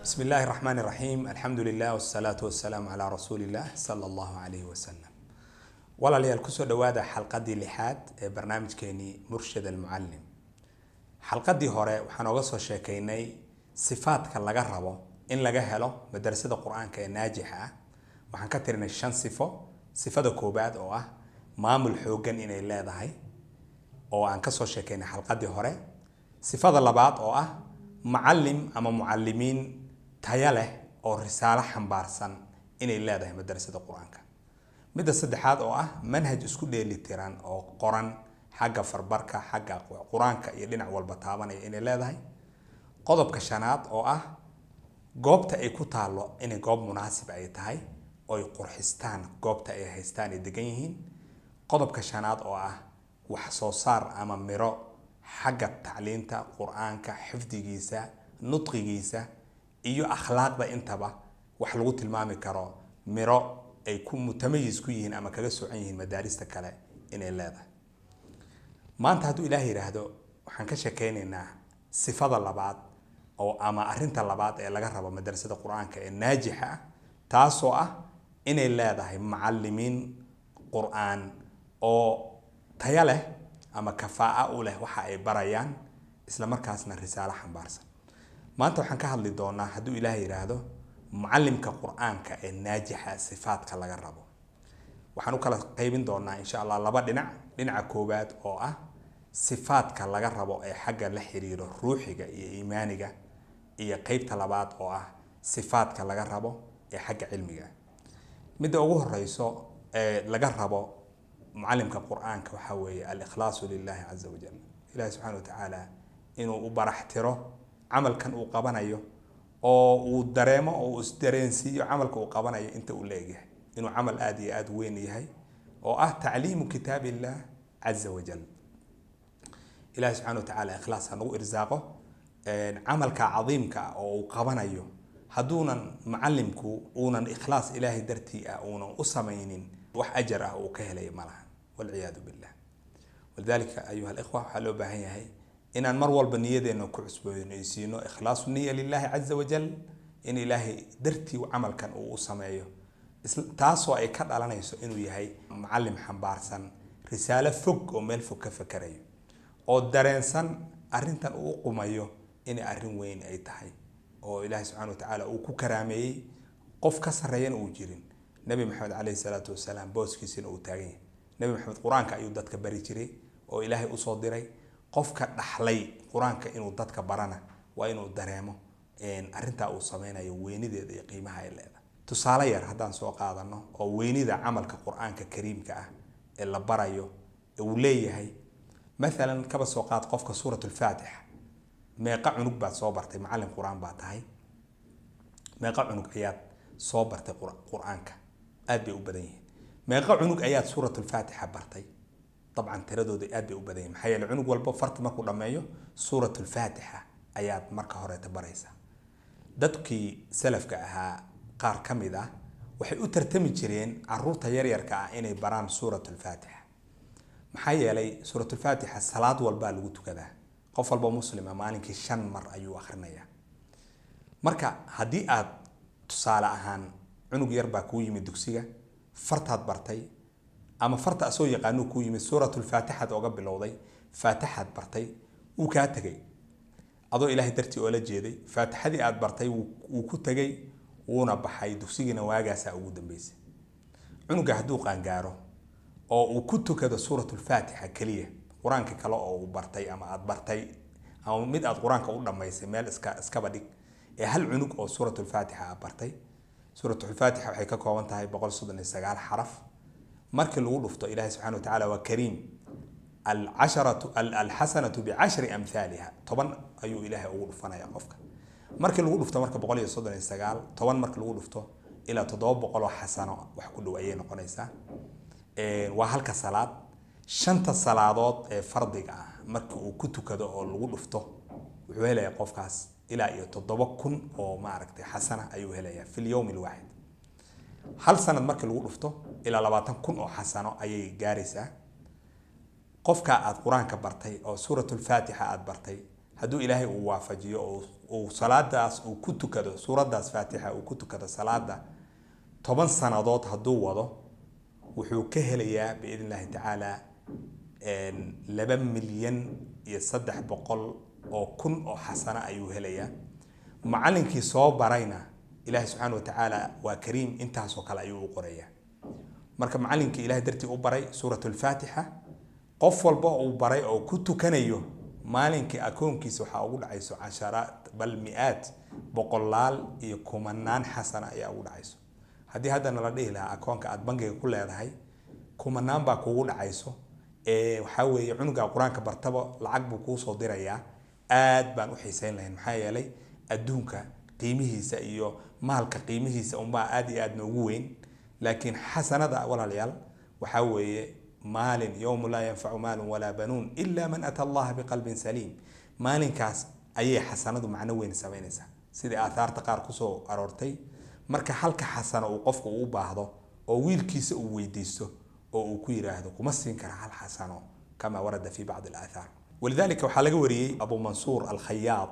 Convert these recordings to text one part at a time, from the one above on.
بسم الله الرحمن الرحيم الحمد لله والصلاة والسلام على رسول الله صلى الله عليه وسلم ولا لي الكسر دوادة حلقة دي لحاد برنامج كيني مرشد المعلم حلقة دي هراء وحنوغسو شاكيني صفات كاللغة ربو إن لغا هلو مدرسة القرآن كناجحة وحنكترين الشان صفة كوباد أو مامل حوغن إن إلا دهي أو أنكسو شاكيني حلقة دي هراء صفة اللبات أو معلم أما معلمين تياله أو رسالة حنبارسن إن إلا ده مدرسة القرآن مدة صدحات أو منهج اسكول اللي تيران أو قرآن حاجة فربركة حاجة قرآن كيلنا والبطابة إن إلا ده قضب كشانات أو جوبتا أي كتالو إن جوب مناسب أي تاي أو قرحستان جوبتا أي هستان الدجينين قضب كشانات أو وحصوصار أما مرو حاجة تعليم تا قرآن كحفظ جيسا نطق جيسا iyo akhlaaqda intaba wax lagu tilmaami karo miro ay ku mutamayis ku yihiin ama kaga soo yihiin madaarista kale inay leedahay maanta haduu ilaahay yiraahdo waxaan ka sheekeynaynaa sifada labaad oo ama arinta labaad ee laga rabo madrasada quraanka ee naajixa taasoo ah inay leedahay macallimiin quraan oo tayo leh ama kafaa u leh waxa ay barayaan isla markaasna risaalo xambaarsan maanta waxaan ka hadli doonaa haduu ilaahay yiraahdo macallimka quraanka ee naajixa sifaadka laga rabo waxaan u kala qaybin doonaa insha Allah laba dhinaca koobaad oo ah sifaadka laga rabo ee xagga la xiriiro ruuxiga iyo iimaaniga iyo qaybta labaad oo ah sifaadka laga rabo ee xagga cilmiga midda ugu horeyso ee laga rabo macallimka quraanka waxa weeye al-ikhlaas lillahi azza wa jalla ilaahi subhanahu wa ta'ala inuu u baraxtiro عمل كان وقبنايو أو دريمة أو استرنسي عمل كان وقبنايو أنت ولاقيه إنه عمل آدي وين يهي أو تعليم كتاب الله عز وجل إله سبحانه وتعالى إخلاص أنو إرزاقه عمل كعظيم أو قبنايو هدونا معلمكو أونا إخلاص إلهي درتي أونا أسمينين وح أجره وكهلي ملها والعياذ بالله ولذلك أيها الإخوة حلو بهي هي إن المر والبنية إنه كعسبين يسينه إخلاص النية لله عز وجل إن إلهي درتي وعمل كان وسمعيه تاسوا أكاد على نيسو إنه يهي معلم حنبارسن رسالة فوق ومل فوق فكريه أو درنسن أرنتن وقوميه إن أرن وين أي تحي أو إله سبحانه وتعالى وكرامي قف كسرين وجرين نبي محمد عليه الصلاة والسلام بوس كيسين وتاجين نبي محمد قرآن كأيودات كبري جري أو إلهي أصدري قفك دحلي قرآنك إنه دتك برانا وإنه دريمه إن أرنتا أو سمينا يويني ذي قيمة هاي الليلة تصالير هذا سوق هذا إنه أو ويني ذا عمل كقرآن ككريم كأ إلا برايو وليه هاي مثلا كبس سوقات قفك سورة الفاتحة ما يقع عنق بعد صوبرت معلم قرآن بعد هاي ما يقع عنق آيات صوبرت قرآنك أبي وبديه ما يقع عنق آيات سورة الفاتحة برتي طبعا تردد أبي وبدين محيا العنق والبفرت مركو لمايو سورة الفاتحة آيات مركا هوريتا بريسا دادكي سلف كأها قار كميدا وحي ترتمي جرين عروتا يرير كأيني بران سورة الفاتحة محيا لي سورة الفاتحة الصلاة والبالغوتو كذا قفل بمسلم مالك شن مر أيو آخرنيا مركا هدي آد تصالة أهان عنق يربا كوي من دوكسيغا فرتات برتي أما فرط أسوي يقانو كوي من سورة الفاتحة وقبل الوضي فاتحة برتي وكاتجي أضو إلهي درتي ولا جيدي فاتحة دي آد برتي وكتجي ونبحي دوسيجنا واجا سأود بيس عنو جهدو قانجارو أو وكتو كذا سورة الفاتحة كلية قرآن كلا أو برتي أما آد برتي أو مد آد قرآن كأول لما يسمال إسكابديك هل عنو أو سورة الفاتحة برتي سورة الفاتحة وحكا كوانتها بقول صدق السجال حرف مركل الولفت إله سبحانه وتعالى وكريم الحسنة بعشر أمثالها طبعا أيو إله أولفنا يا قفك مركل الولفت مركل بقول يصدر السجال طبعا مركل الولفت إلى تضاب بقول حسنة وحكله أيين قنيسة وهلك صلاة شنت الصلاة فرضك مركل وكتو كذا الولفت وهلا يا قفكاس إلى يتضابكن أو معركة حسنة أيو هلا في اليوم الواحد هل سنة مركل الولفته إلى 20 كن أو حسنة أي جارسة قفك القرآن كبرتي أو سورة الفاتحة أدبرتي hadduu ilaahay uu waafajiyo oo salaadaas uu ku tukado suuradaas faatixa uu ku tukado salaada 10 sanadood hadduu wado wuxuu ka helayaa biidin illaahi tacaala 2,300,000 oo xasana ayuu helayaa. macallinkii soo barayna ilaahay subxaanahu wa tacaala waa kariim, intaasoo kale ayuu u qorayaa. marka macallinkii ilaahay dartii u baray suuratul faatixa qof walba uu baray oo ku tukanayo maalinkii akoonkiisa waxaa ugu dhacayso 10 bal mi'aad boqolaal iyo kumanaan xasana ayaa ugu dhacayso. haddii haddana la dhihi lahaa akoonka aad bangiga ku leedahay kumanaan baa kugu dhacayso, waxaa weeye cunuga quraanka bartaba lacag buu kuu soo dirayaa. aad baan u xiisayn lahayn, maxaa yeelay adduunka qiimihiisa iyo maalka qiimihiisa unbaa aad iyo aad noogu weyn. laakiin xasanada walaalayaal waxaa weeye maalin yawmu laa yanfacu maalun walaa banuun ila man ata allaha biqalbin saliim. maalinkaas ayay xasanadu macno weyn samaynaysaa sidii aathaarta qaar kusoo aroortay. marka halka xasano uu qofku u baahdo oo wiilkiisa uu weydiisto oo uu ku yiraahdo kuma siin kara hal xasano kama warada fi bacd al-aathar. walidaalika waxaa laga wariyay Abu Mansuur al-Khayyat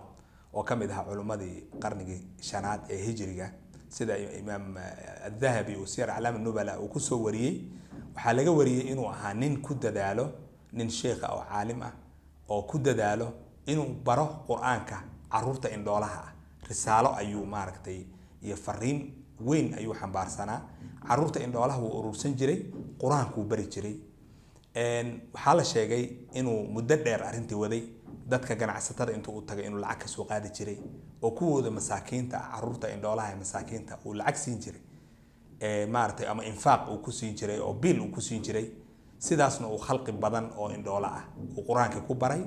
oo kamid ah culimadii qarnigii 5aad ee hijriga sida imaam al-Dhahabi oo siyar a'lam an-nubala uu ku soo wariyay. waxaa laga wariyay inuu ahaa nin ku dadaalo, nin sheekh oo caalim ah oo ku dadaalo inuu baro quraanka caruurta indhoolaha ah. risaalo ayuu maaragtay iyo fariin weyn ayuu xambaarsanaa. caruurta indhoolaha uu urursan jiray, quraanka uu bari jiray. waxaa la sheegay inuu muddo dheer arrintii waday. dadka ganacsatada intuu u tagay inuu lacag ka soo qaadi jiray oo kuwooda masaakiinta caruurta indhoolaha ee masaakiinta uu lacag siin jiray, maartay ama infaaq uu ku siin jiray oo biil uu ku siin jiray. sidaasna uu khalqi badan oo indhoola ah uu quraanka ku baray.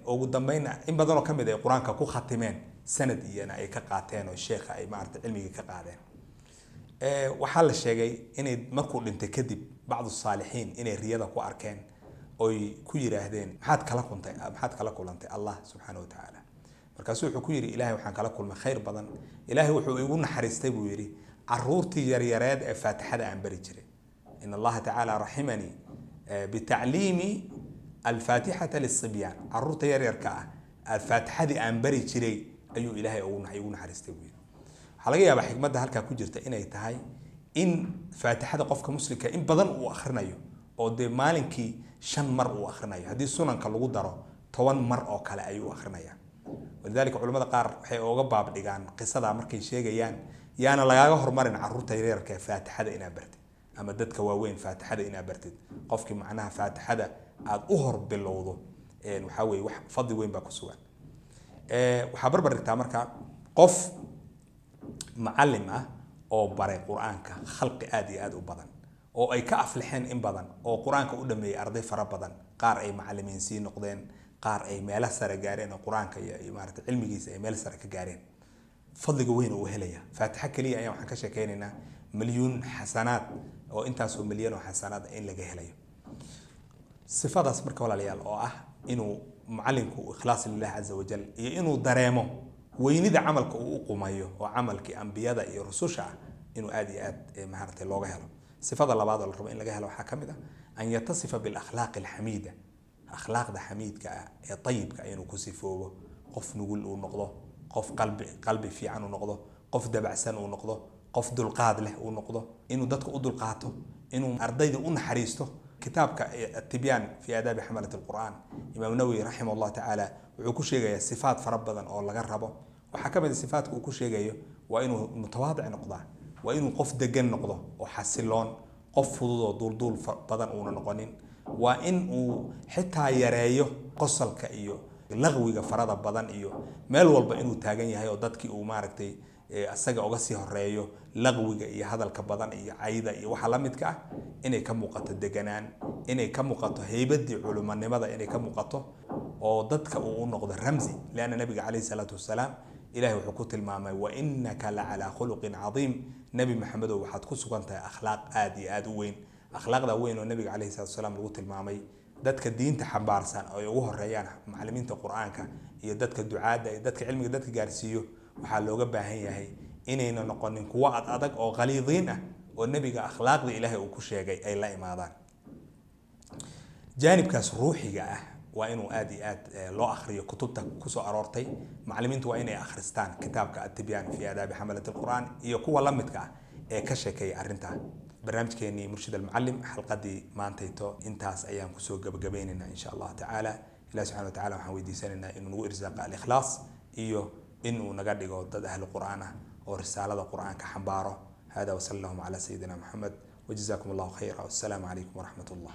ugu dambeynna in badan oo kamid ay quraanka ku khatimeen sanad iyana ay ka qaateen oo sheekha ay maartay cilmiga ka qaadeen. waxaa la sheegay inay markuu dhintay kadib bacdu saalixiin inay riyada ku arkeen oy ku yiraahdeen maxaad kala kulantay Allah subhanahu wa ta'ala. markaasuu wuxuu ku yiri ilaahay waxaan kala kulmay khayr badan. ilaahay wuxuu igu naxariistay buu yiri caruurtii yaryareed ee faatixada aan bari jiray. in Allah ta'ala rahimani bita'limi al-fatihata lis-sibyan. caruurta yaryarka ah al-fatihada aan bari jiray ayuu ilaahay ugu naxariistay buu yiri. waxaa laga yaabaa xikmadda halkaa ku jirta inay tahay in faatixada qofka muslimka in badan uu akhrinayo oo de maalinkii 5 mar uu akhrinayo. haddii sunanka lagu daro 10 mar oo kale ayuu akhrinayaa. walidaalika culimada qaar waxay uga baab dhigaan qisada markay sheegayaan yaana lagaaga hormarin caruurta yaryarka ee faatixada inaa bartid ama dadka waaweyn faatixada inaa bartid. qofkii macnaha faatixada aad u hor bilowdo waxaa weeye wax fadli weyn baa ku sugan. waxaa barbar dhigtaa marka qof macallim ah oo baray quraanka khalqi aad iyo aad u badan oo ay ka aflixeen in badan oo quraanka u dhameeyay arday fara badan. qaar ay macallimiin sii noqdeen, qaar ay meelaha sare gaareen oo quraanka iyo maaragtay cilmigiisa ay meel sare ka gaareen. fadliga weyn oo helaya faatixa kaliya ayaa waxaan ka sheekeynaynaa milyuun xasanaad oo intaas oo milyan oo xasanaad in laga helayo. sifadaas marka walaalayaal oo ah inuu macallinku ikhlaas lillaah azza wa jal iyo inuu dareemo weynida camalka uu u qumayo oo camalkii ambiyada iyo rususha inuu aad iyo aad maaragtay looga helo. sifada labaad oo la rabo in laga helo waxaa kamid ah an yatasifa bil akhlaaq al hamida. akhlaaqda hamidka ee tayyibka inuu ku sifoobo. qof nugul uu noqdo, qof qalbi fiican uu noqdo, qof dabacsan uu noqdo, qof dulqaad leh uu noqdo, inuu dadka u dulqaato, inuu ardayda u naxariisto. kitaabka at-tibyan fi adab hamalat al-Qur'an Imam Nawawi rahimahullah ta'ala wuxuu ku sheegayaa sifaat fara badan oo laga rabo. waxa kamid ah sifaatka uu ku sheegayo waa inuu mutawaadic noqdo, waa inuu qof degan noqdo oo xasiloon, qof fudud oo duldul badan uu noqonin, waa in uu xitaa yareeyo qosolka iyo laqwiga farada badan iyo meel walba inuu taagan yahay oo dadkii uu maaragtay asaga uga sii horeeyo laqwiga iyo hadalka badan iyo cayda iyo waxa la midka ah inay ka muuqato deganaan, inay ka muuqato heybadii culimanimada inay ka muuqato oo dadka uu noqdo ramzi. laana nabiga kaleey salaatu wasalaam ilaahay wuxuu ku tilmaamay wa innaka la ala khuluqin azim. nabi maxamed waxaad ku sugantahay akhlaaq aad iyo aad u weyn. akhlaaqda weyn oo nabiga kaleey salaatu wasalaam lagu tilmaamay dadka diinta xambaarsan oo ugu horeeyaan macallimiinta quraanka iyo dadka ducaada iyo dadka cilmiga dadka gaarsiiyo waxaa looga baahan yahay inayna noqonin kuwa adag oo qaliidiin ah oo nabiga akhlaaqda ilaahay uu ku sheegay ay la imaadaan. jaanibkaas ruuxiga ah waa inuu aad iyo aad loo akhriyo kutubta kusoo aroortay macallimiintu waa inay akhristaan kitaabka at-Tibyan fi aadaab xamalat al-Qur'an iyo kuwa la midka ah ee ka sheekeeya arrinta barnaamijkeeni murshid al-muallim xalqadii maantayto intaas ayaan kusoo gabagabaynaynaa insha Allah ta'ala ilaahi subhanahu wa ta'ala waxaan weydiisanaynaa inuu nagu irsaaqa al-ikhlaas iyo inuu naga dhigo dad ahlu qur'aan ah oo risaalada qur'aanka xambaaro hada wa sallallahu ala sayyidina Muhammad wa jazakumullahu khayran wa assalamu alaykum wa rahmatullah